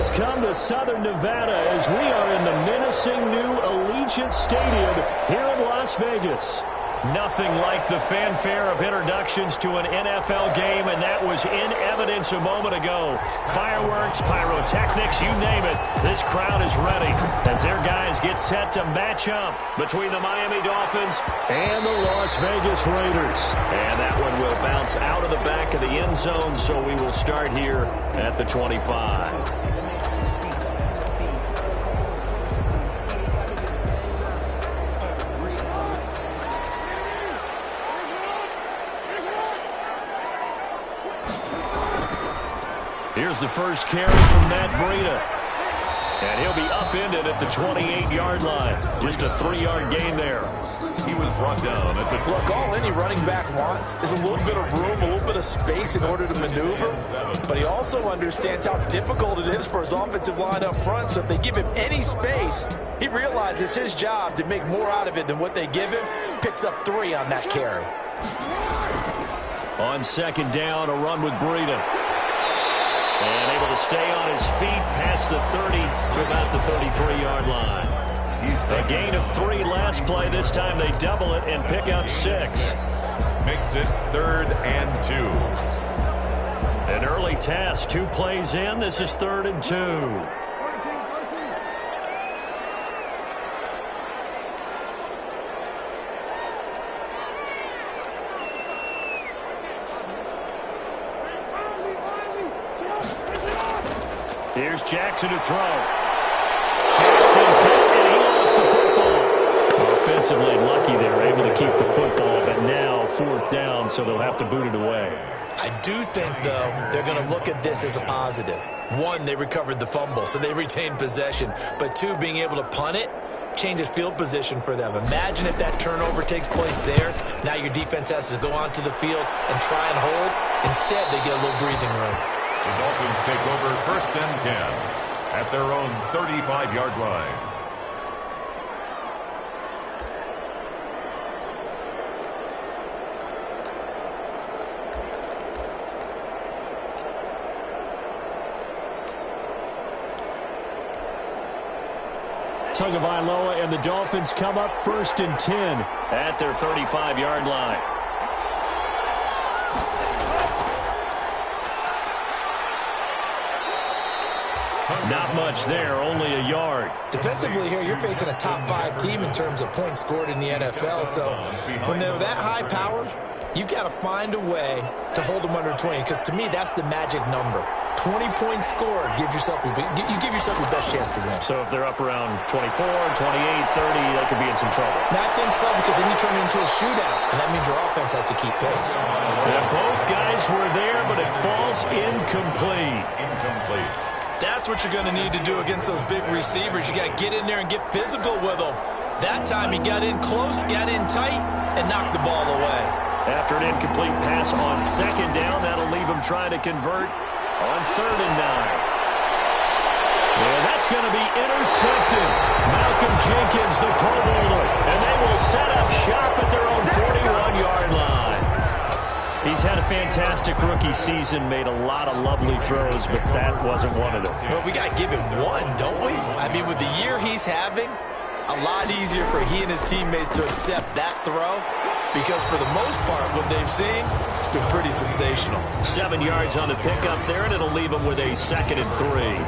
has come to Southern Nevada as we are in the menacing new Allegiant Stadium here in Las Vegas. Nothing like the fanfare of introductions to an NFL game, and that was in evidence a moment ago. Fireworks, pyrotechnics, you name it, this crowd is ready as their guys get set to match up between the Miami Dolphins and the Las Vegas Raiders. And that one will bounce out of the back of the end zone, so we will start here at the 25. Here's the first carry from Matt Breida. And he'll be upended at the 28-yard line. Just a 3-yard gain there. He was brought down at the... Look, all any running back wants is a little bit of room, a little bit of space in order to maneuver. But he also understands how difficult it is for his offensive line up front. So if they give him any space, he realizes his job to make more out of it than what they give him. Picks up 3 on that carry. On second down, a run with Breida. And able to stay on his feet past the 30 to about the 33-yard line. A gain of 3 last play. This time they double it and pick up 6. Makes it 3rd and 2. An early test. 2 plays in. This is 3rd and 2. Here's Jackson to throw. Jackson, and he lost the football. Offensively lucky they were able to keep the football, but now 4th down, so they'll have to boot it away. I do think, though, they're going to look at this as a positive. 1, they recovered the fumble, so they retained possession. But 2, being able to punt it changes field position for them. Imagine if that turnover takes place there. Now your defense has to go onto the field and try and hold. Instead, they get a little breathing room. The Dolphins take over 1st and 10 at their own 35-yard line. Tagovailoa and the Dolphins come up 1st and 10 at their 35-yard line. Not much there, only a yard. Defensively here, you're facing a top 5 team in terms of points scored in the NFL. So when they're that high-powered, you've got to find a way to hold them under 20. Because to me, that's the magic number. 20 points scored gives yourself you give yourself your best chance to win. So if they're up around 24, 28, 30, they could be in some trouble. I think so, because then you turn it into a shootout, and that means your offense has to keep pace. And both guys were there, but it falls incomplete. That's what you're going to need to do against those big receivers. You got to get in there and get physical with them. That time he got in close, got in tight, and knocked the ball away. After an incomplete pass on second down, that'll leave him trying to convert on 3rd and 9. And that's going to be intercepted. Malcolm Jenkins, the Pro Bowler, and they will set up shop at their own 41-yard line. He's had a fantastic rookie season, made a lot of lovely throws, but that wasn't one of them. Well, we got to give him one, don't we? I mean, with the year he's having, a lot easier for he and his teammates to accept that throw, because for the most part, what they've seen, it's been pretty sensational. 7 yards on the pickup there, and it'll leave him with a 2nd and 3.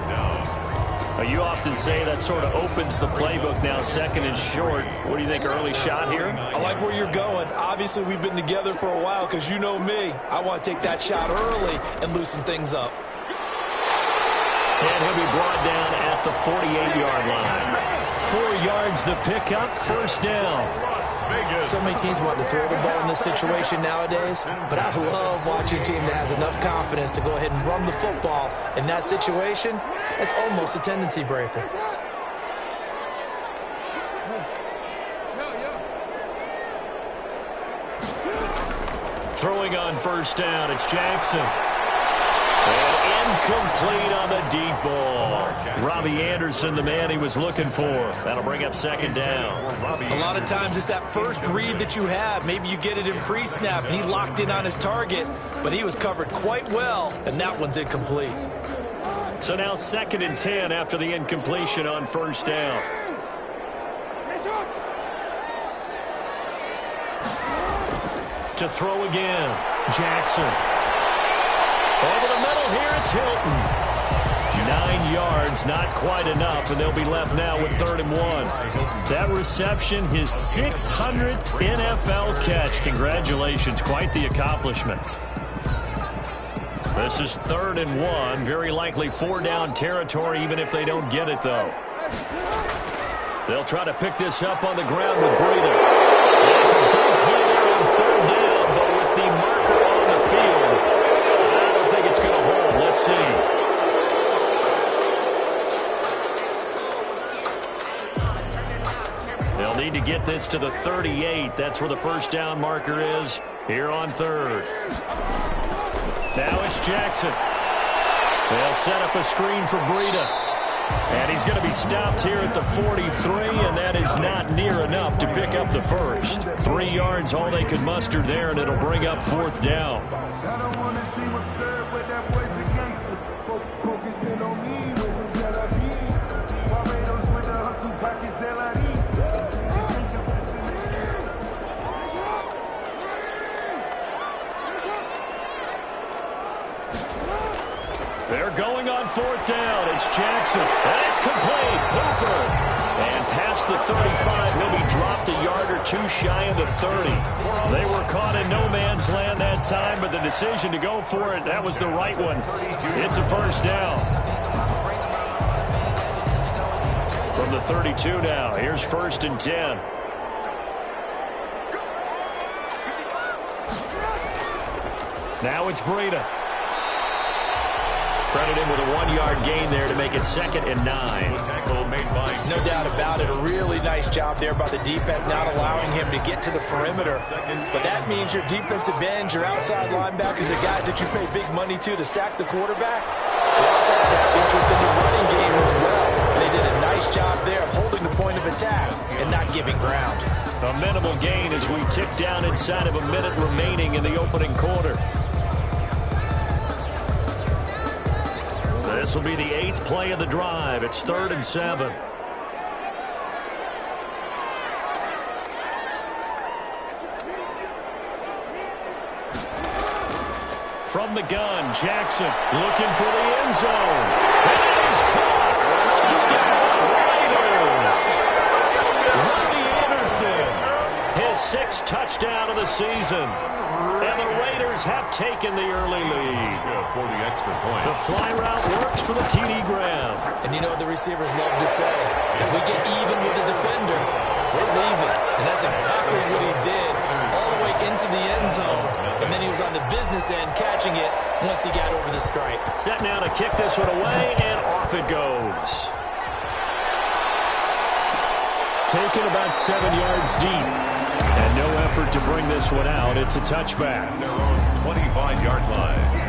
You often say that sort of opens the playbook now, 2nd and short. What do you think, early shot here? I like where you're going. Obviously, we've been together for a while because you know me. I want to take that shot early and loosen things up. And he'll be brought down at the 48-yard line. 4 yards the pickup, 1st down. So many teams want to throw the ball in this situation nowadays, but I love watching a team that has enough confidence to go ahead and run the football. In that situation, it's almost a tendency breaker. Throwing on 1st down, it's Jackson. And incomplete on the deep ball. Robbie Anderson, the man he was looking for. That'll bring up 2nd down. A lot of times it's that first read that you have. Maybe you get it in pre-snap. He locked in on his target, but he was covered quite well, and that one's incomplete. So now 2nd and 10 after the incompletion on first down. To throw again, Jackson. Over the middle here, it's Hilton. 9 yards, not quite enough, and they'll be left now with 3rd and 1. That reception, his 600th NFL catch. Congratulations, quite the accomplishment. This is 3rd and 1, very likely 4-down territory, even if they don't get it, though. They'll try to pick this up on the ground with Breida. That's a big play there on 3rd down, but with the marker on the field, I don't think it's going to hold. Let's see. They'll need to get this to the 38. That's where the first down marker is here on 3rd. Now it's Jackson. They'll set up a screen for Breida. And he's going to be stopped here at the 43, and that is not near enough to pick up the first. 3 yards, all they could muster there, and it'll bring up 4th down. They're going on 4th down. It's Jackson. That's complete. Hooper. And past the 35, he'll be dropped a yard or two shy of the 30. They were caught in no man's land that time, but the decision to go for it, that was the right one. It's a first down. From the 32 now, here's 1st and 10. Now it's Breida. Credit him with a 1-yard gain there to make it 2nd and 9. No doubt about it. A really nice job there by the defense, not allowing him to get to the perimeter. But that means your defensive ends, your outside linebackers, the guys that you pay big money to sack the quarterback, they also have to have interest in the running game as well. They did a nice job there of holding the point of attack and not giving ground. A minimal gain as we tick down inside of a minute remaining in the opening quarter. This will be the 8th play of the drive. It's 3rd and 7. From the gun, Jackson looking for the end zone. And it is caught. Touchdown, Raiders. Robbie Anderson, his 6th touchdown of the season. And the Raiders have taken the early lead. For the extra point. The fly route works for the TD Graham. And you know what the receivers love to say? If we get even with the defender, we're leaving. And that's exactly what he did all the way into the end zone. And then he was on the business end catching it once he got over the stripe. Set now to kick this one away, and off it goes. Taken about 7 yards deep. And no effort to bring this one out. It's a touchback. Their own 25-yard line.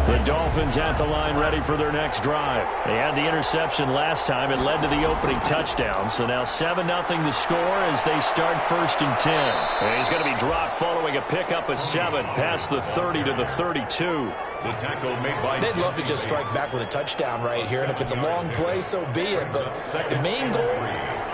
The Dolphins at the line ready for their next drive. They had the interception last time. It led to the opening touchdown. So now 7-0 to score as they start 1st and 10. And he's going to be dropped following a pickup of 7 past the 30 to the 32. The tackle made by... They'd love to just strike back with a touchdown right here. And if it's a long play, so be it. But the main goal,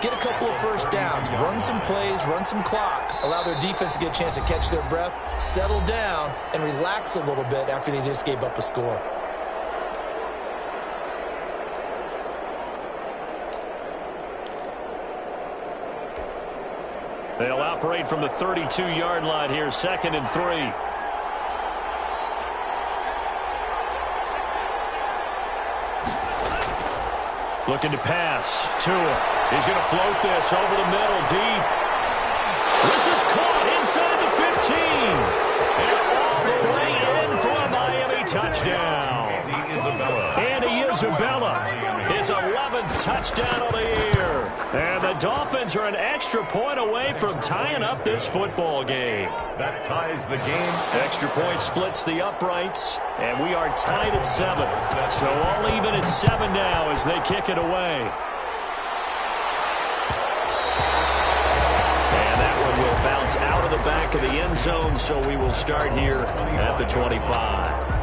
get a couple of first downs, run some plays, run some clock, allow their defense to get a chance to catch their breath, settle down, and relax a little bit after they just gave up a score. They'll operate from the 32-yard line here, 2nd and 3. Looking to pass. Tua. He's going to float this over the middle, deep. This is caught inside the 15. And all the way in for a Miami touchdown. Andy Isabella, his 11th touchdown of the year. And the Dolphins are an extra point away from tying up this football game. That ties the game. Extra point splits the uprights, and we are tied at 7. So all even at 7 now as they kick it away. bounce out of the back of the end zone, so we will start here at the 25.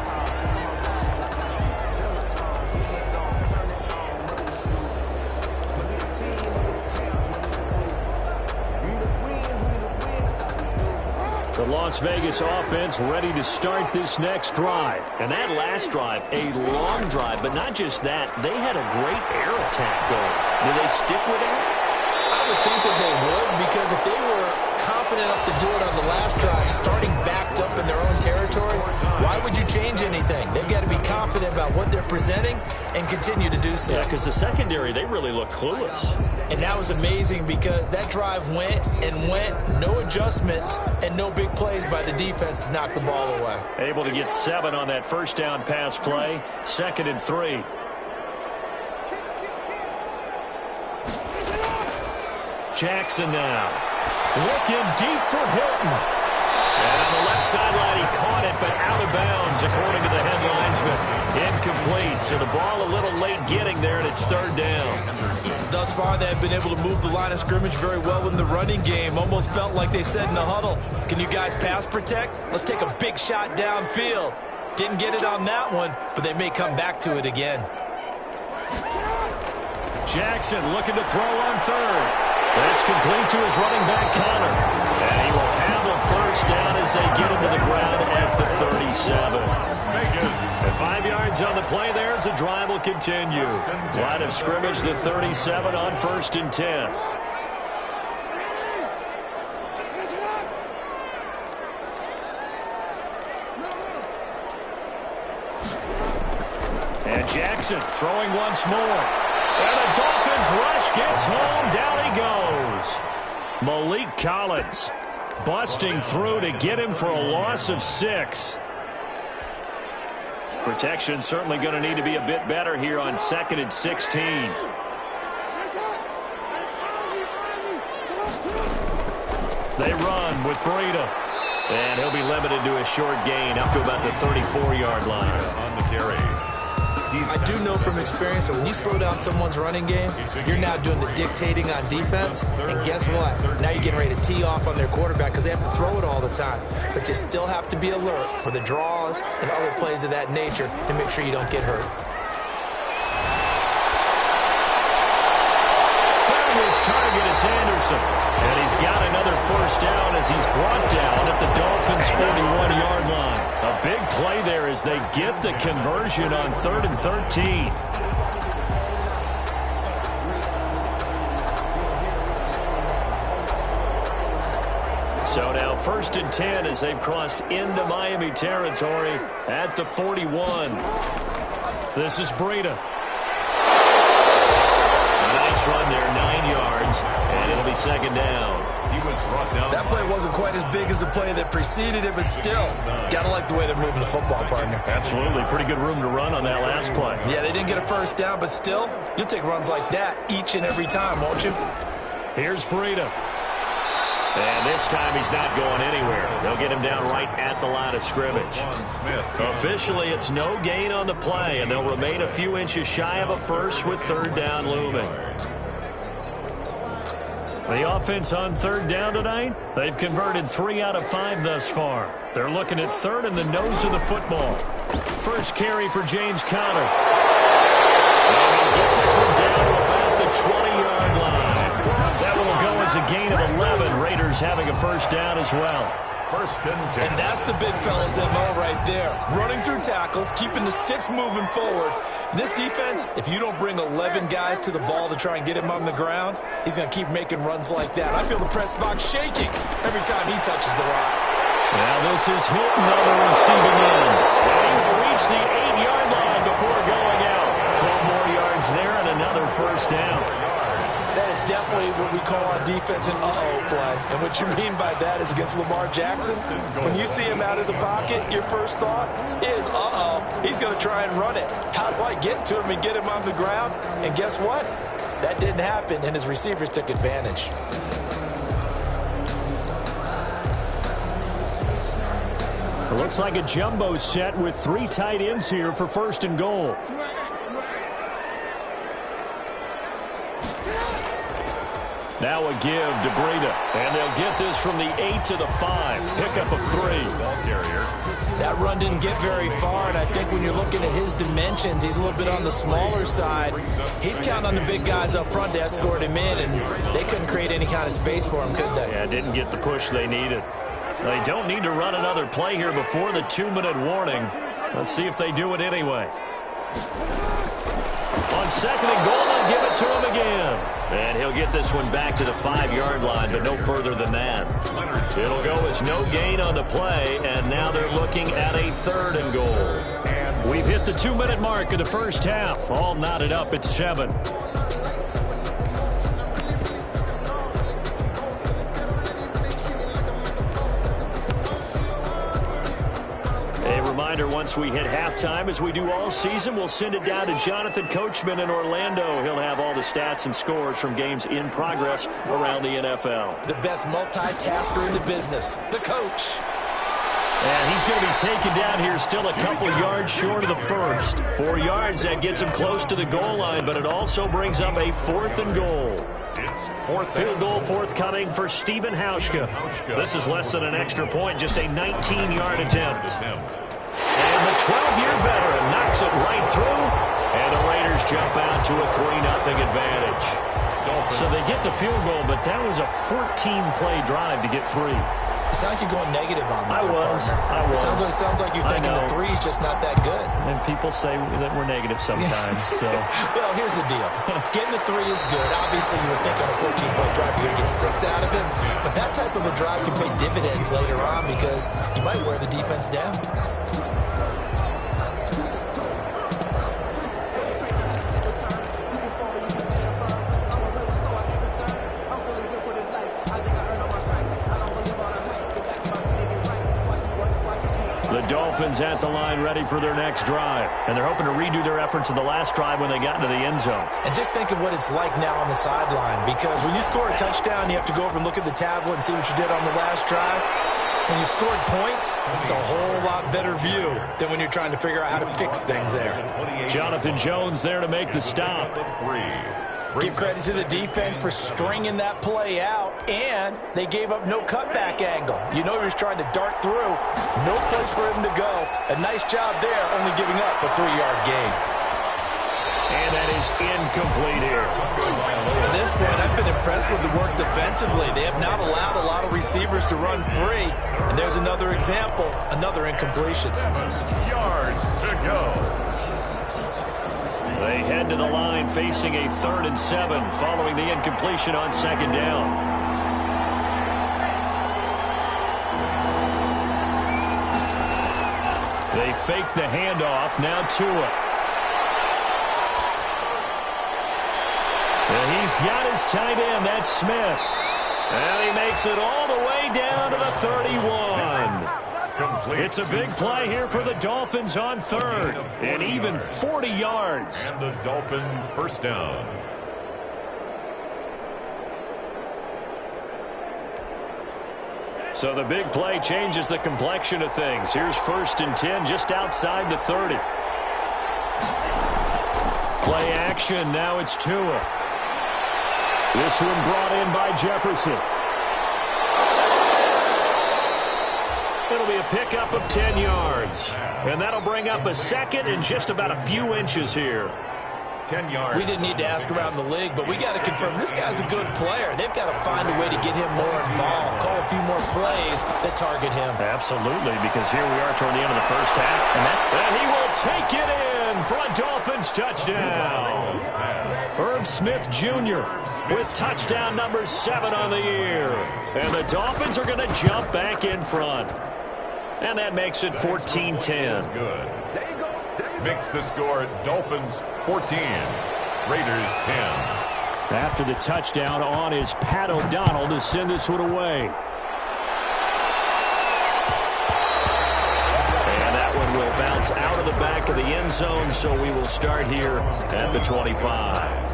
The Las Vegas offense ready to start this next drive. And that last drive, a long drive, but not just that. They had a great air attack going. Do they stick with it? I would think that they would, because if they were confident enough to do it on the last drive, starting backed up in their own territory, why would you change anything? They've got to be confident about what they're presenting and continue to do so. Yeah, because the secondary, they really look clueless. And that was amazing because that drive went and went, no adjustments and no big plays by the defense to knock the ball away. Able to get 7 on that first down pass play. 2nd and 3. Jackson now. Looking deep for Hilton. And on the left sideline, he caught it, but out of bounds, according to the head linesman. Incomplete, so the ball a little late getting there, and it's 3rd down. Thus far, they have been able to move the line of scrimmage very well in the running game. Almost felt like they said in the huddle, can you guys pass protect? Let's take a big shot downfield. Didn't get it on that one, but they may come back to it again. Jackson looking to throw on 3rd. That's complete to his running back, Connor. And he will have a first down as they get him to the ground at the 37. And 5 yards on the play there as the drive will continue. Line of scrimmage, the 37 on 1st and 10. And Jackson throwing once more. And a Dolphins rush gets home. Down he goes. Malik Collins busting through to get him for a loss of 6. Protection certainly going to need to be a bit better here on 2nd and 16. They run with Breida. And he'll be limited to a short gain up to about the 34-yard line. On the carry. I do know from experience that when you slow down someone's running game, you're now doing the dictating on defense. And guess what? Now you're getting ready to tee off on their quarterback because they have to throw it all the time. But you still have to be alert for the draws and other plays of that nature to make sure you don't get hurt. Found his target. It's Anderson. And he's got another first down as he's brought down at the Dolphins' 41-yard line. A big play there as they get the conversion on 3rd and 13. So now 1st and 10 as they've crossed into Miami territory at the 41. This is Breida. A nice run there, 9 yards, and it'll be 2nd down. He was brought down. That play wasn't quite as big as the play that preceded it, but still, gotta like the way they're moving the football, partner. Absolutely. Pretty good room to run on that last play. Yeah, they didn't get a first down, but still, you'll take runs like that each and every time, won't you? Here's Breida. And this time he's not going anywhere. They'll get him down right at the line of scrimmage. Officially, it's no gain on the play, and they'll remain a few inches shy of a first with 3rd down looming. The offense on 3rd down tonight, they've converted 3 out of 5 thus far. They're looking at 3rd in the nose of the football. First carry for James Conner. And he'll get this one down to about the 20-yard line. That will go as a gain of 11. Raiders having a first down as well. 1st and 10. And that's the big fella's MO right there. Running through tackles, keeping the sticks moving forward. This defense, if you don't bring 11 guys to the ball to try and get him on the ground, he's going to keep making runs like that. I feel the press box shaking every time he touches the rock. Now this is Hilton on the receiving end. And he will reach the 8-yard line before going out. 12 more yards there and another first down. That is definitely what we call on defense an uh-oh play. And what you mean by that is against Lamar Jackson, when you see him out of the pocket, your first thought is, uh-oh, he's going to try and run it. How do I get to him and get him on the ground? And guess what? That didn't happen, and his receivers took advantage. It looks like a jumbo set with 3 tight ends here for 1st and goal. Now a give to Breida. And they'll get this from the 8 to the 5. Pickup of 3. Ball carrier. That run didn't get very far, and I think when you're looking at his dimensions, he's a little bit on the smaller side. He's counting on the big guys up front to escort him in, and they couldn't create any kind of space for him, could they? Yeah, didn't get the push they needed. They don't need to run another play here before the 2-minute warning. Let's see if they do it anyway. On 2nd and goal, they'll give it to him again. And he'll get this one back to the 5-yard line, but no further than that. It'll go as no gain on the play, and now they're looking at a 3rd and goal. We've hit the 2-minute mark of the first half. All knotted up at 7. Reminder, once we hit halftime, as we do all season, we'll send it down to Jonathan Coachman in Orlando. He'll have all the stats and scores from games in progress around the NFL. The best multitasker in the business, the coach. And he's going to be taken down here still a couple yards short of the first. 4 yards, that gets him close to the goal line, but it also brings up a 4th and goal. Field goal forthcoming for Stephen Hauschka. This is less than an extra point, just a 19-yard attempt. And the 12-year veteran knocks it right through, and the Raiders jump out to a 3-0 advantage. So they get the field goal, but that was a 14-play drive to get 3. It's not like you're going negative on that. I was. Sounds like you're thinking the 3's just not that good. And people say that we're negative sometimes. So. Well, here's the deal. Getting the 3 is good. Obviously, you would think on a 14-play drive you're going to get 6 out of it. But that type of a drive can pay dividends later on because you might wear the defense down. Dolphins at the line ready for their next drive. And they're hoping to redo their efforts in the last drive when they got into the end zone. And just think of what it's like now on the sideline, because when you score a touchdown, you have to go over and look at the tablet and see what you did on the last drive. When you scored points, it's a whole lot better view than when you're trying to figure out how to fix things there. Jonathan Jones there to make the stop. Give credit to the defense for stringing that play out, and they gave up no cutback angle. You know he was trying to dart through. No place for him to go. A nice job there, only giving up a 3-yard gain. And that is incomplete here. To this point, I've been impressed with the work defensively. They have not allowed a lot of receivers to run free. And there's another example, another incompletion. 7 yards to go. They head to the line facing a 3rd and 7 following the incompletion on 2nd down. They fake the handoff. Now Tua. And he's got his tight end. That's Smith. And he makes it all the way down to the 31. It's a big play here for the Dolphins on 3rd. And even 40 yards. And the Dolphin first down. So the big play changes the complexion of things. Here's 1st and 10 just outside the 30. Play action. Now it's Tua. This one brought in by Jefferson. It'll be a pickup of 10 yards. And that'll bring up a 2nd and just about a few inches here. 10 yards. We didn't need to ask around the league, but we got to confirm this guy's a good player. They've got to find a way to get him more involved, call a few more plays that target him. Absolutely, because here we are toward the end of the first half. And he will take it in for a Dolphins touchdown. Herb Smith Jr. with touchdown number 7 on the year. And the Dolphins are going to jump back in front. And that makes it 14-10. Good. Makes the score Dolphins 14, Raiders 10. After the touchdown on is Pat O'Donnell to send this one away. And that one will bounce out of the back of the end zone, so we will start here at the 25.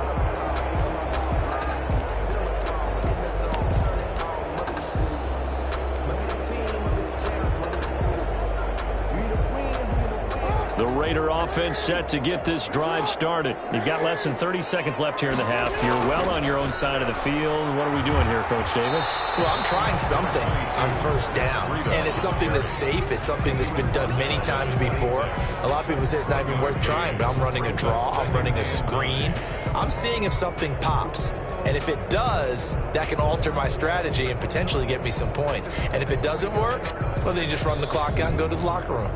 The Raider offense set to get this drive started. You've got less than 30 seconds left here in the half. You're well on your own side of the field. What are we doing here, Coach Davis? Well, I'm trying something on first down, and it's something that's safe. It's something that's been done many times before. A lot of people say it's not even worth trying, but I'm running a draw. I'm running a screen. I'm seeing if something pops. And if it does, that can alter my strategy and potentially get me some points. And if it doesn't work, well, then you just run the clock out and go to the locker room.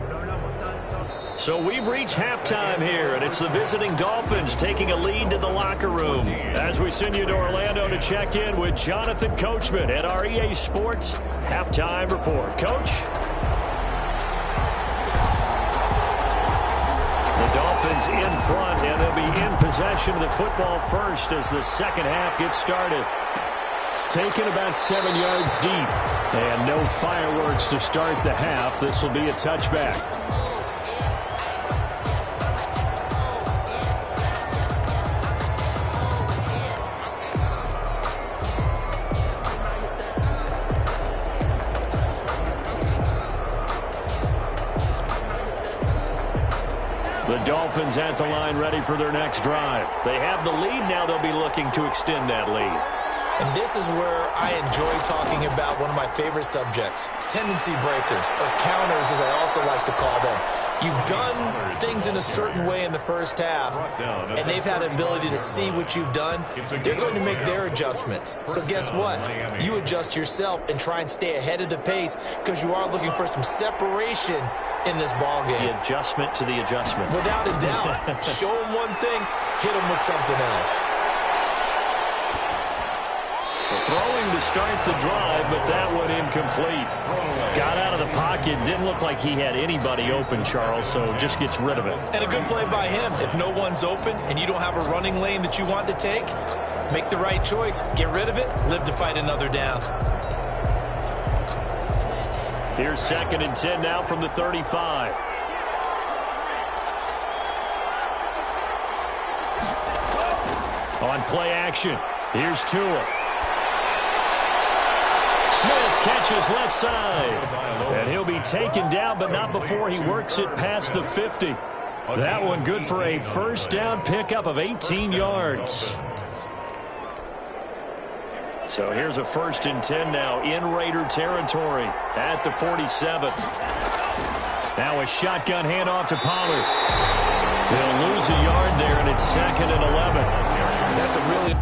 So we've reached halftime here, and it's the visiting Dolphins taking a lead to the locker room. As we send you to Orlando to check in with Jonathan Coachman at our EA Sports Halftime Report. Coach? The Dolphins in front, and they'll be in possession of the football first as the second half gets started. Taken about 7 yards deep, and no fireworks to start the half. This will be a touchback. The Dolphins at the line ready for their next drive. They have the lead. Now they'll be looking to extend that lead. And this is where I enjoy talking about one of my favorite subjects, tendency breakers, or counters as I also like to call them. You've done things in a certain way in the first half, and they've had an ability to see what you've done. They're going to make their adjustments. So guess what? You adjust yourself and try and stay ahead of the pace because you are looking for some separation in this ball game. The adjustment to the adjustment. Without a doubt. Show them one thing, hit them with something else. Throwing to start the drive, but that one incomplete. Got out of the pocket. Didn't look like he had anybody open, Charles, so just gets rid of it. And a good play by him. If no one's open and you don't have a running lane that you want to take, make the right choice. Get rid of it. Live to fight another down. Here's 2nd and 10 now from the 35. On play action, here's Tua. Smith catches left side, and he'll be taken down, but not before he works it past the 50. That one good for a first down pickup of 18 yards. So here's a 1st and 10 now in Raider territory at the 47. Now a shotgun handoff to Pollard. They'll lose a yard there, and it's 2nd and 11. That's a really...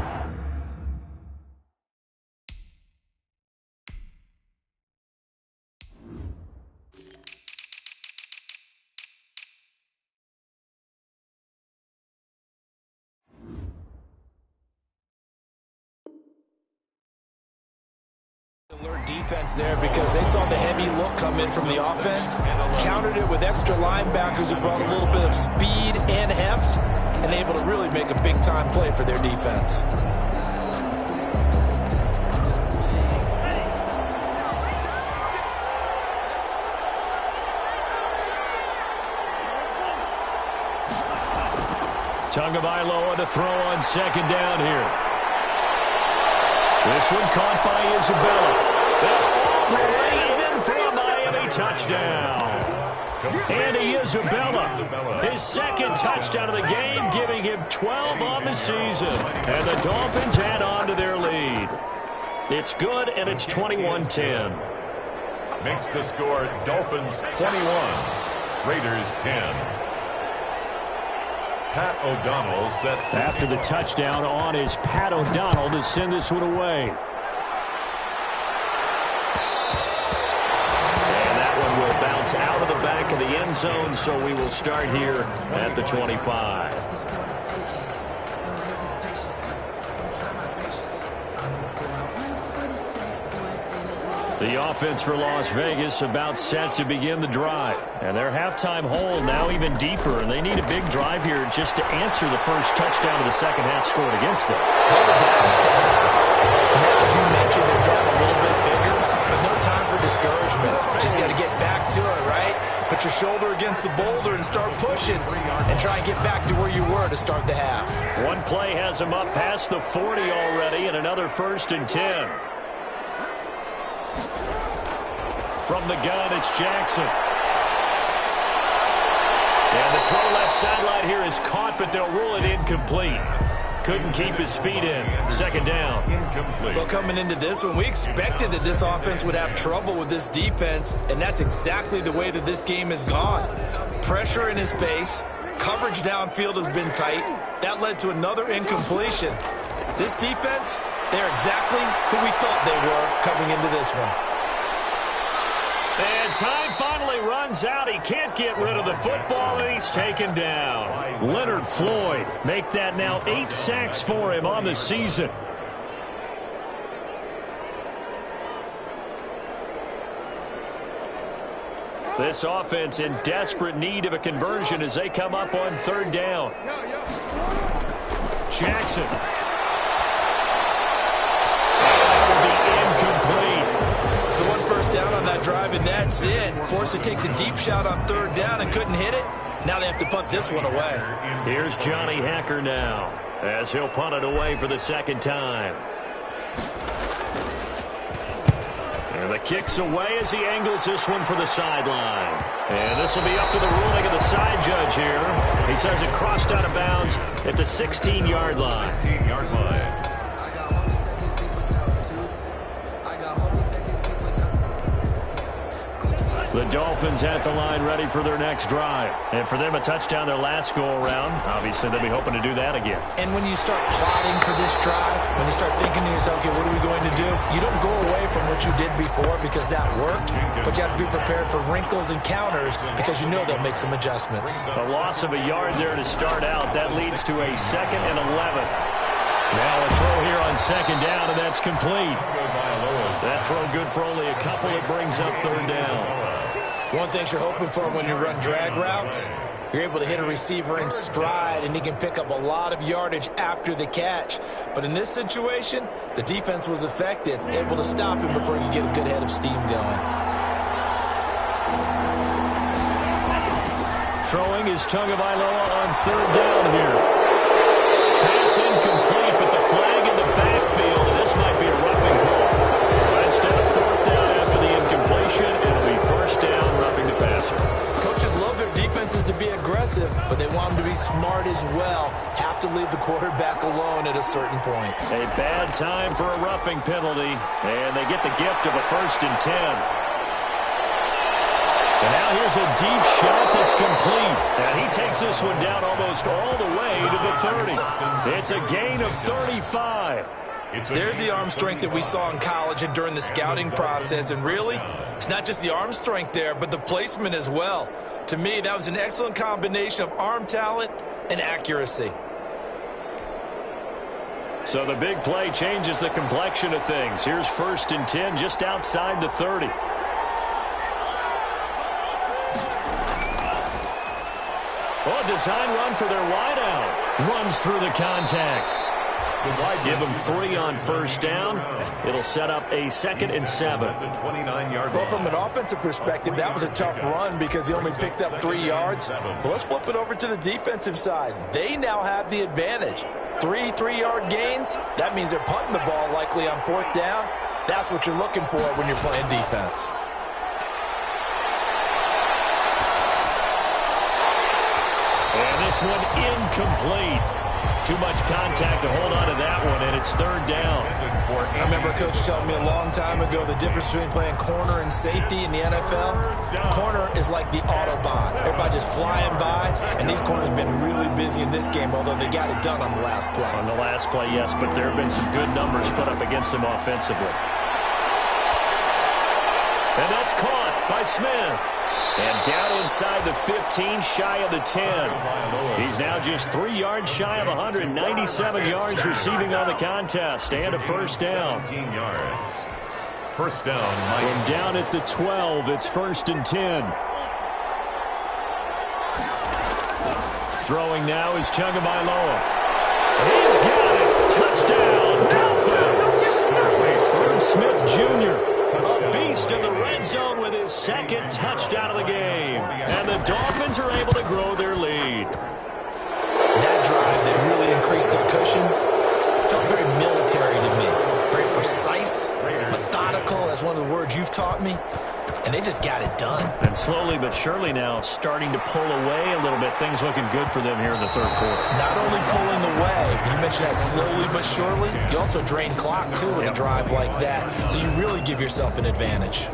alert defense there because they saw the heavy look come in from the offense, countered it with extra linebackers who brought a little bit of speed and heft, and able to really make a big-time play for their defense. Tagovailoa to throw on 2nd down here. This one caught by Isabella. All the way in for a Miami touchdown. Andy Isabella, his 2nd touchdown of the game, giving him 12 on the season. And the Dolphins add on to their lead. It's good, and it's 21-10. Makes the score Dolphins 21, Raiders 10. Pat O'Donnell set. After the touchdown on is Pat O'Donnell to send this one away. And that one will bounce out of the back of the end zone, so we will start here at the 25. The offense for Las Vegas about set to begin the drive. And their halftime hole now even deeper, and they need a big drive here just to answer the first touchdown of the second half scored against them. They're down. Now, as you mentioned, they're down a little bit bigger, but no time for discouragement. Just got to get back to it, right? Put your shoulder against the boulder and start pushing and try and get back to where you were to start the half. One play has them up past the 40 already, and another 1st and 10. From the gun, it's Jackson. And the throw left sideline here is caught, but they'll rule it incomplete. Couldn't keep his feet in. Second down. Incomplete. Well, coming into this one, we expected that this offense would have trouble with this defense, and that's exactly the way that this game has gone. Pressure in his face. Coverage downfield has been tight. That led to another incompletion. This defense, they're exactly who we thought they were coming into this one. And time finally runs out. He can't get rid of the football, and he's taken down. Leonard Floyd, make that now 8 sacks for him on the season. This offense in desperate need of a conversion as they come up on third down. Jackson. That will be incomplete. So one first down on that drive, and that's it. Forced to take the deep shot on third down and couldn't hit it. Now they have to punt this one away. Here's Johnny Hacker now as he'll punt it away for the second time. And the kick's away as he angles this one for the sideline. And this will be up to the ruling of the side judge here. He says it crossed out of bounds at the 16-yard line. 16-yard line. The Dolphins at the line ready for their next drive. And for them, a touchdown their last go-around. Obviously, they'll be hoping to do that again. And when you start plotting for this drive, when you start thinking to yourself, okay, what are we going to do? You don't go away from what you did before because that worked, but you have to be prepared for wrinkles and counters because you know they'll make some adjustments. A loss of a yard there to start out. That leads to a 2nd and 11. Now a throw here on second down, and that's complete. That throw good for only a couple. It brings up third down. One thing you're hoping for when you run drag routes, you're able to hit a receiver in stride, and he can pick up a lot of yardage after the catch. But in this situation, the defense was effective, able to stop him before you get a good head of steam going. Throwing is Tagovailoa on third down here. Pass incomplete, but the flag in the backfield, and this might be a roughing call. But instead of fourth down after the incompletion, it'll be first down, roughing the passer. Coaches love their defenses to be aggressive, but they want them to be smart as well. Have to leave the quarterback alone at a certain point. A bad time for a roughing penalty, and they get the gift of a 1st and 10. And now here's a deep shot that's complete. And he takes this one down almost all the way to the 30. It's a gain of 35. There's the arm strength that we saw in college and during the scouting process. And really, it's not just the arm strength there, but the placement as well. To me, that was an excellent combination of arm talent and accuracy. So the big play changes the complexion of things. Here's 1st and 10 just outside the 30. Oh, design run for their wideout. Runs through the contact. Give them 3 on first down. It'll set up a 2nd and 7. Well, from an offensive perspective, that was a tough run because he only picked up 3 yards. Well, let's flip it over to the defensive side. They now have the advantage. 3 3-yard gains. That means they're punting the ball likely on 4th down. That's what you're looking for when you're playing defense. And this one incomplete. Too much contact to hold on to that one, and it's third down. I remember a coach telling me a long time ago the difference between playing corner and safety in the NFL. Corner is like the Autobahn. Everybody just flying by, and these corners have been really busy in this game, although they got it done on the last play. On the last play, yes, but there have been some good numbers put up against them offensively. And that's caught by Smith. And down inside the 15, shy of the 10. He's now just 3 yards shy of 197 yards receiving on the contest. And a first down. 15 yards. First down. From down at the 12, it's 1st and 10. Throwing now is Tagovailoa. He's got it. Touchdown, Dolphins. Herb Smith Jr. A beast in the red zone with his 2nd touchdown of the game. And the Dolphins are able to grow their lead. That drive that really increased their cushion felt very military to me. Very precise, methodical, that's one of the words you've taught me. and they just got it done. And slowly but surely now starting to pull away a little bit. Things looking good for them here in the third quarter. Not only pulling away, you mentioned that slowly but surely, you also drain clock, too, with a drive like that. So you really give yourself an advantage.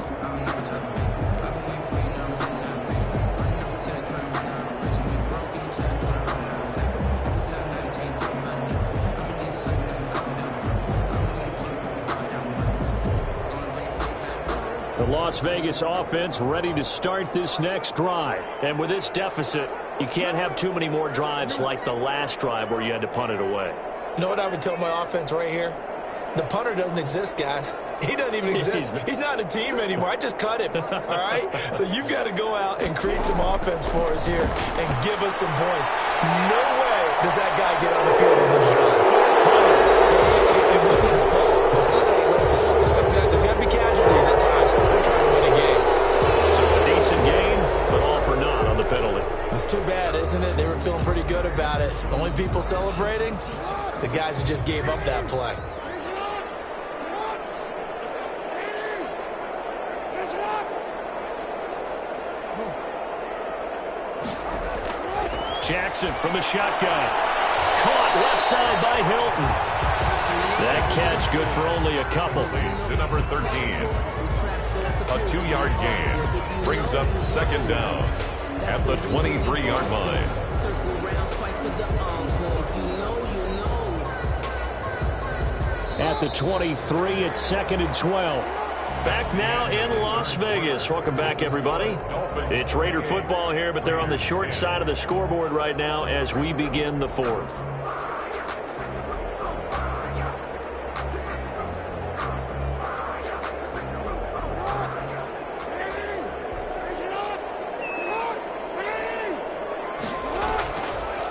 The Las Vegas offense ready to start this next drive. And with this deficit, you can't have too many more drives like the last drive where you had to punt it away. You know what I would tell my offense right here? The punter doesn't exist, guys. He doesn't even exist. He's not a team anymore. I just cut him, all right? So you've got to go out and create some offense for us here and give us some points. No way does that guy get on the field on this drive. It wasn't his fault. Listen, there got to be casualties at times. We're trying to win a game. So a decent game, but all for naught on the penalty. It's too bad, isn't it? They were feeling pretty good about it. The only people celebrating, the guys who just gave up that play. Jackson from the shotgun. Caught left side by Hilton. That catch good for only a couple. To number 13. A 2-yard gain brings up second down at the 23-yard line. At the 23, it's 2nd and 12. Back now in Las Vegas. Welcome back, everybody. It's Raider football here, but they're on the short side of the scoreboard right now as we begin the fourth.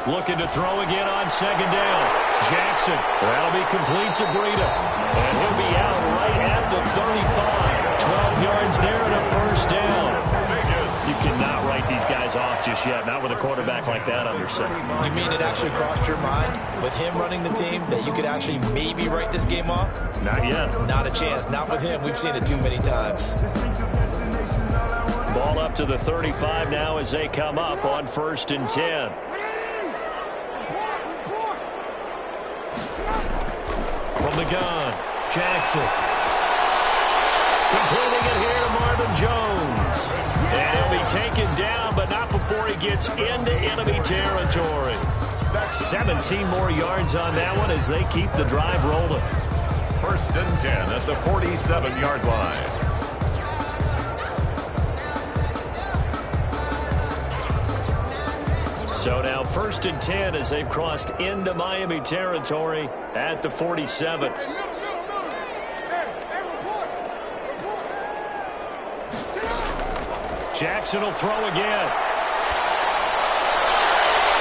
Looking to throw again on second down. Jackson. That'll be complete to Breida. And he'll be out right at the 35. 12 yards there and a first down. You cannot write these guys off just yet. Not with a quarterback like that under center. You mean it actually crossed your mind with him running the team that you could actually maybe write this game off? Not yet. Not a chance. Not with him. We've seen it too many times. Ball up to the 35 now as they come up on 1st and 10. From the gun, Jackson. Completing it here to Marvin Jones. And he'll be taken down, but not before he gets into enemy territory. 17 more yards on that one as they keep the drive rolling. 1st and 10 at the 47-yard line. So now 1st and 10 as they've crossed into Miami territory at the 47. Jackson will throw again.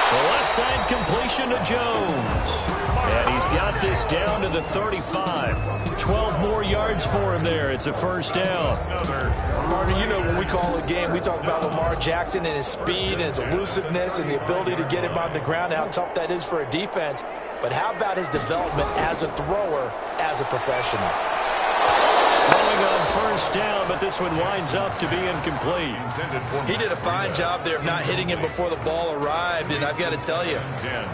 The left side completion to Jones. And he's got this down to the 35. 12 more yards for him there. It's a first down. Martin, you know when we call a game, we talk about Lamar Jackson and his speed and his elusiveness and the ability to get him on the ground and how tough that is for a defense. But how about his development as a thrower, as a professional? Throwing on first down, but this one winds up to be incomplete. He did a fine job there of not hitting him before the ball arrived, and I've got to tell you,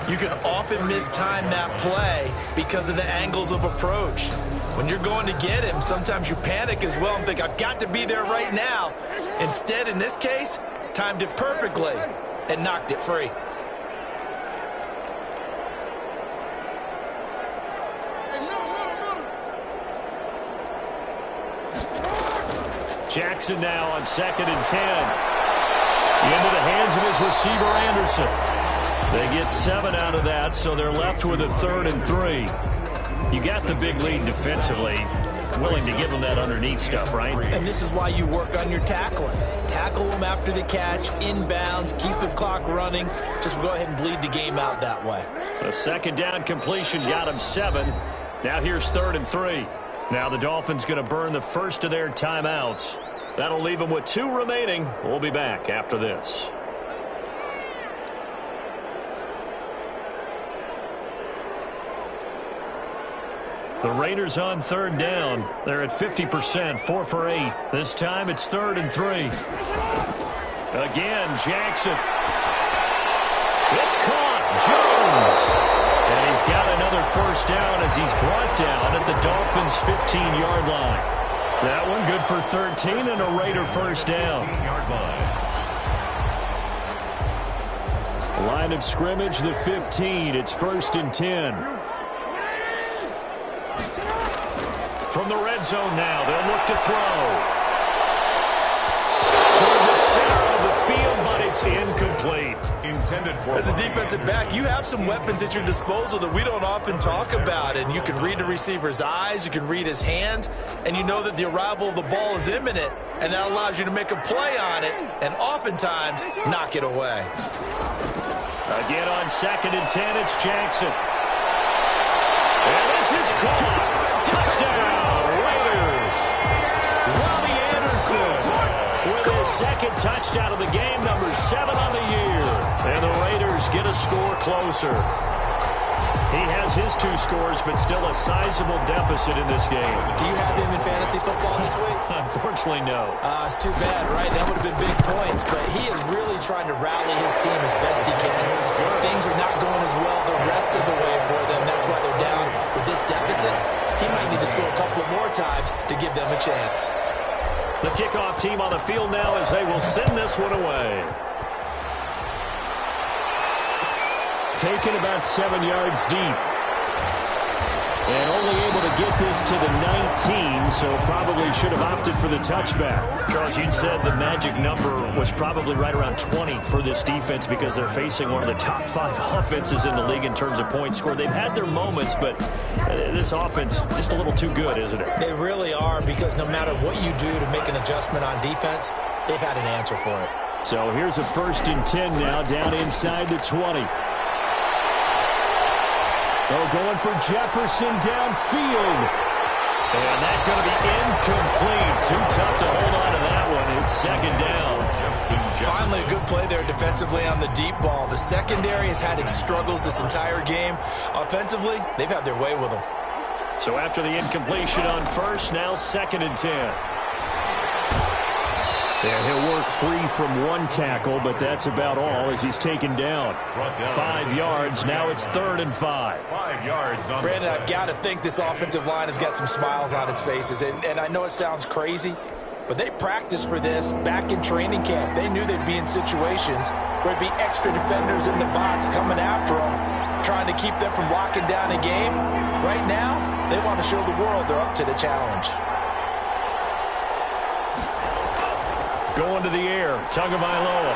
you can often mistime that play because of the angles of approach. When you're going to get him, sometimes you panic as well and think, I've got to be there right now. Instead, in this case, timed it perfectly and knocked it free. Jackson now on 2nd and 10. Into the hands of his receiver, Anderson. They get 7 out of that, so they're left with a 3rd and 3. You got the big lead defensively. Willing to give them that underneath stuff, right? And this is why you work on your tackling. Tackle them after the catch, inbounds, keep the clock running. Just go ahead and bleed the game out that way. A 2nd down completion got him 7. Now here's 3rd and 3. Now the Dolphins going to burn the first of their timeouts. That'll leave them with 2 remaining. We'll be back after this. The Raiders on third down. They're at 50%, 4 for 8. This time it's 3rd and 3. Again, Jackson. It's caught. Jones. And he's got another first down as he's brought down at the Dolphins' 15-yard line. That one good for 13 and a Raider first down. 15-yard line. Line of scrimmage, the 15. It's 1st and 10. From the red zone now, they'll look to throw. Toward the center of the field, but it's incomplete. Intended for As a defensive back, you have some weapons at your disposal that we don't often talk about. And you can read the receiver's eyes, you can read his hands, and you know that the arrival of the ball is imminent. And that allows you to make a play on it and oftentimes knock it away. Again on 2nd and 10, it's Jackson. And this is caught. Touchdown, Raiders. Robbie Anderson with his 2nd touchdown of the game, number 7 on the year. And the Raiders get a score closer. He has his 2 scores, but still a sizable deficit in this game. Do you have him in fantasy football this week? Unfortunately, no. It's too bad, right? That would have been big points, but he is really trying to rally his team as best he can. Things are not going as well the rest of the way for them. That's why they're down with this deficit. He might need to score a couple more times to give them a chance. The kickoff team on the field now as they will send this one away. Taken about 7 yards deep. And only able to get this to the 19, so probably should have opted for the touchback. Charles, you said the magic number was probably right around 20 for this defense because they're facing one of the top 5 offenses in the league in terms of points scored. They've had their moments, but this offense just a little too good, isn't it? They really are, because no matter what you do to make an adjustment on defense, they've had an answer for it. So here's a 1st and 10 now, down inside the 20. Oh, going for Jefferson downfield. And that's going to be incomplete. Too tough to hold on to that one. It's 2nd down. Finally, a good play there defensively on the deep ball. The secondary has had its struggles this entire game. Offensively, they've had their way with them. So after the incompletion on 1st, now 2nd and 10. And he'll work free from 1 tackle, but that's about all as he's taken down. 5 yards. Now it's 3rd and 5. 5 yards on Brandon, I've got to think this offensive line has got some smiles on its faces. And I know it sounds crazy, but they practiced for this back in training camp. They knew they'd be in situations where there'd be extra defenders in the box coming after them, trying to keep them from locking down a game. Right now, they want to show the world they're up to the challenge. Going to the air, Tagovailoa.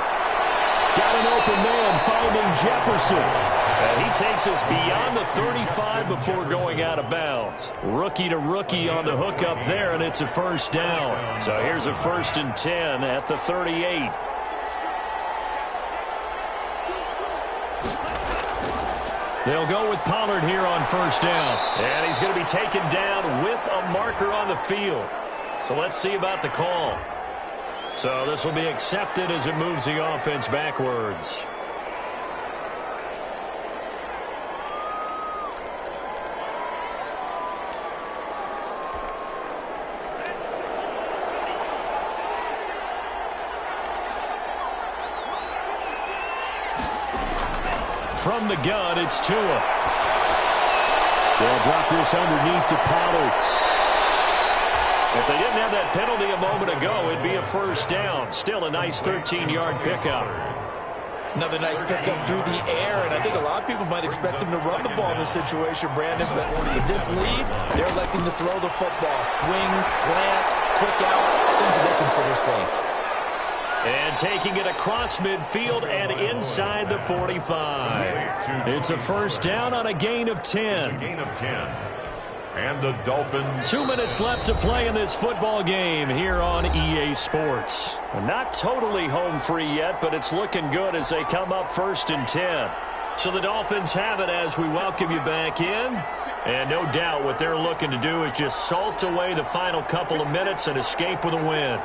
Got an open man, finding Jefferson. And he takes us beyond the 35 before going out of bounds. Rookie to rookie on the hook up there, and it's a 1st down. So here's a 1st and 10 at the 38. They'll go with Pollard here on 1st down. And he's going to be taken down with a marker on the field. So let's see about the call. So this will be accepted as it moves the offense backwards. From the gun, it's Tua. They'll drop this underneath to Pollard. If they didn't have that penalty a moment ago, it'd be a 1st down. Still a nice 13-yard pickup. Another nice pickup through the air, and I think a lot of people might expect them to run the ball in this situation, Brandon, but with this lead, they're electing to throw the football. Swings, slants, quick outs, things that they consider safe. And taking it across midfield and inside the 45. It's a 1st down on a gain of 10. Gain of 10. And the Dolphins. 2 minutes left to play in this football game here on EA Sports. Not totally home free yet, but it's looking good as they come up 1st and 10. So the Dolphins have it as we welcome you back in. And no doubt what they're looking to do is just salt away the final couple of minutes and escape with a win.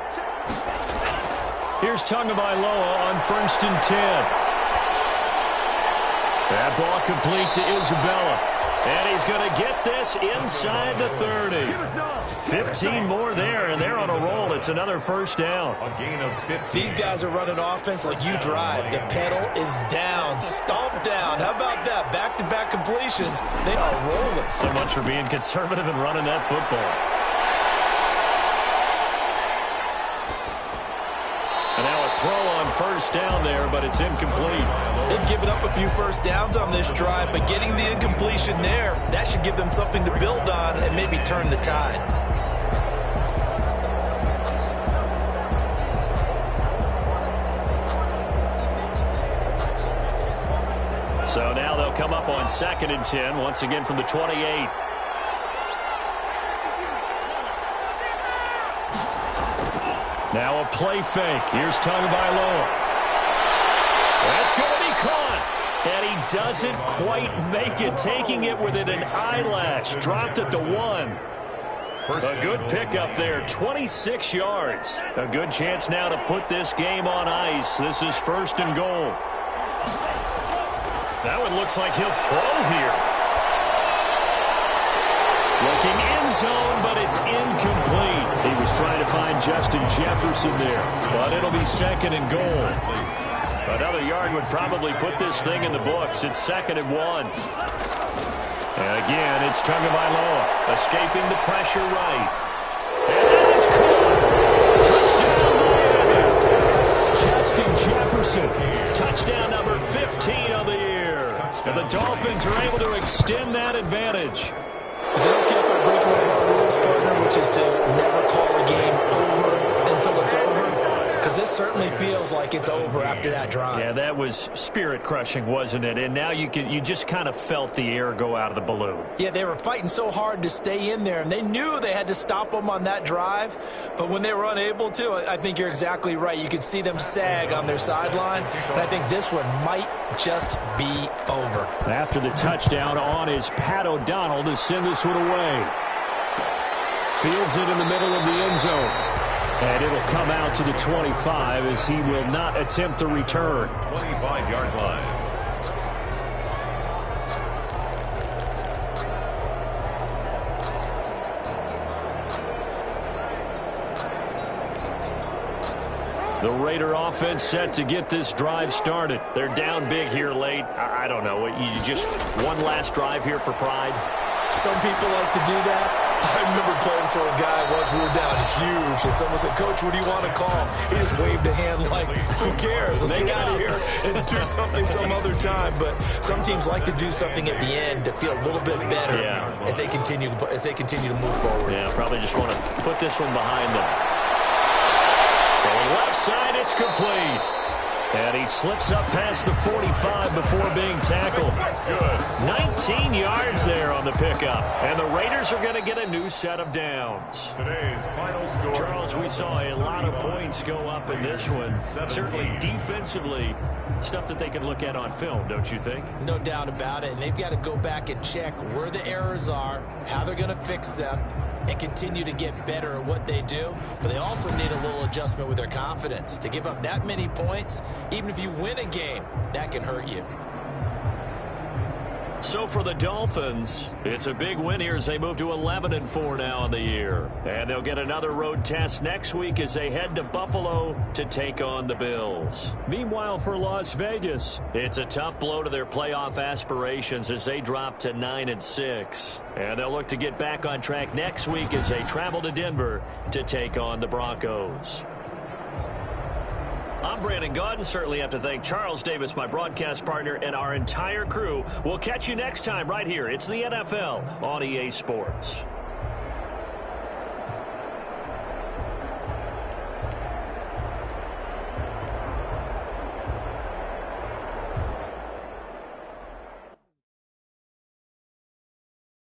Here's Tagovailoa on 1st and 10. That ball complete to Isabella. And he's going to get this inside the 30. 15 more there, and they're on a roll. It's another first down. A gain of 15. These guys are running offense like you drive. The pedal is down, stomped down. How about that? Back-to-back completions. They are rolling. So much for being conservative and running that football. And now a throw on first down there, but it's incomplete. They've given up a few first downs on this drive, but getting the incompletion there, that should give them something to build on and maybe turn the tide. So now they'll come up on 2nd and 10, once again from the 28. Now a play fake. Here's Tagovailoa. That's going to be caught. And he doesn't quite make it, taking it within an eyelash. Dropped at the 1. A good pickup there, 26 yards. A good chance now to put this game on ice. This is 1st and goal. That one looks like he'll throw here. Looking end zone, but it's incomplete. He was trying to find Justin Jefferson there, but it'll be 2nd and goal. Another yard would probably put this thing in the books. It's 2nd and 1. And again, it's Tagovailoa escaping the pressure right. And that is caught. Touchdown, Miami. Justin Jefferson. Touchdown number 15 of the year. And the Dolphins are able to extend that advantage. Is it okay if I break one of our rules, partner, which is to never call a game over until it's over? Because this certainly feels like it's over after that drive. Yeah, that was spirit-crushing, wasn't it? And now you just kind of felt the air go out of the balloon. Yeah, they were fighting so hard to stay in there, and they knew they had to stop them on that drive. But when they were unable to, I think you're exactly right. You could see them sag on their sideline, and I think this one might just be over. After the touchdown on is Pat O'Donnell to send this one away. Fields it in the middle of the end zone. And it'll come out to the 25 as he will not attempt to return. 25-yard line. The Raider offense set to get this drive started. They're down big here late. I don't know. You just one last drive here for pride? Some people like to do that. I remember playing for a guy once. We were down huge, and someone said, "Coach, what do you want to call?" He just waved a hand like, "Who cares? Let's get out of here and do something some other time." But some teams like to do something at the end to feel a little bit better as they continue to move forward. Yeah, probably just want to put this one behind them. Throwing left side, it's complete. And he slips up past the 45 before being tackled. That's good. 19 yards there on the pickup. And the Raiders are going to get a new set of downs. Today's final score. Charles, we saw a lot of points go up in this one. Certainly defensively, stuff that they can look at on film, don't you think? No doubt about it. And they've got to go back and check where the errors are, how they're going to fix them, and continue to get better at what they do. But they also need a little adjustment with their confidence. To give up that many points, even if you win a game, that can hurt you. So for the Dolphins, it's a big win here as they move to 11-4 now in the year. And they'll get another road test next week as they head to Buffalo to take on the Bills. Meanwhile, for Las Vegas, it's a tough blow to their playoff aspirations as they drop to 9-6. And they'll look to get back on track next week as they travel to Denver to take on the Broncos. I'm Brandon Gaudin. Certainly have to thank Charles Davis, my broadcast partner, and our entire crew. We'll catch you next time right here. It's the NFL on EA Sports.